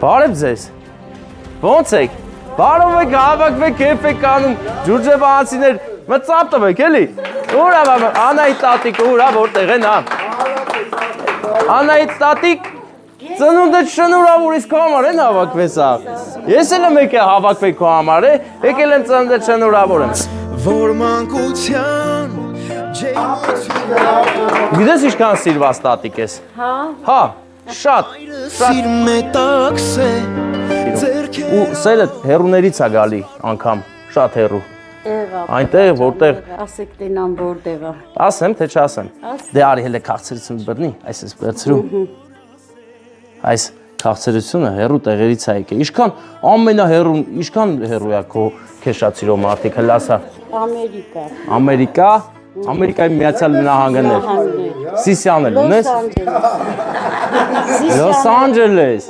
Բարև ձեզ։ Ոնց եք։ Բարով եք, հավաքվեք, քեֆ եք անում, ջուրջեբանացիներ, մծապ տվեք, էլի։ Ուր է Անահիտ տատիկը, ուր է, որտեղ են, հա։ Անահիտ տատիկ, ծնունդը շնորհավոր իսկ քո համար են հավաքվես, հա։ Ես էլ եմ եկել հավաքվեք քո համար, եկել եմ ծնունդը շնորհավոր եմ։ Որ մանկության Գիտես ինչքան սիրված տատիկ ես։ Հա, շատ։ Ու սերը հերուներից է գալի անգամ, շատ հերու։ Այնտեղ, որտեղ։ Ասեք տենան որտեղ է։ Ասեմ, թե չասեմ։ Դե արի հələ քաղցրություն բռնի, այս էս բերցրու։ Այս քաղցրությունը հերու տեղերից է եկել։ Ինչքան ամենահերուն, ինչքան հերու է քո քեշացիրո մարդիկ, հələ ասա։ Ամերիկա։ Ամերիկա, Ամերիկայի Միացյալ Նահանգներ։ Սիսիան էլ ունես։ Լոս Անջելես։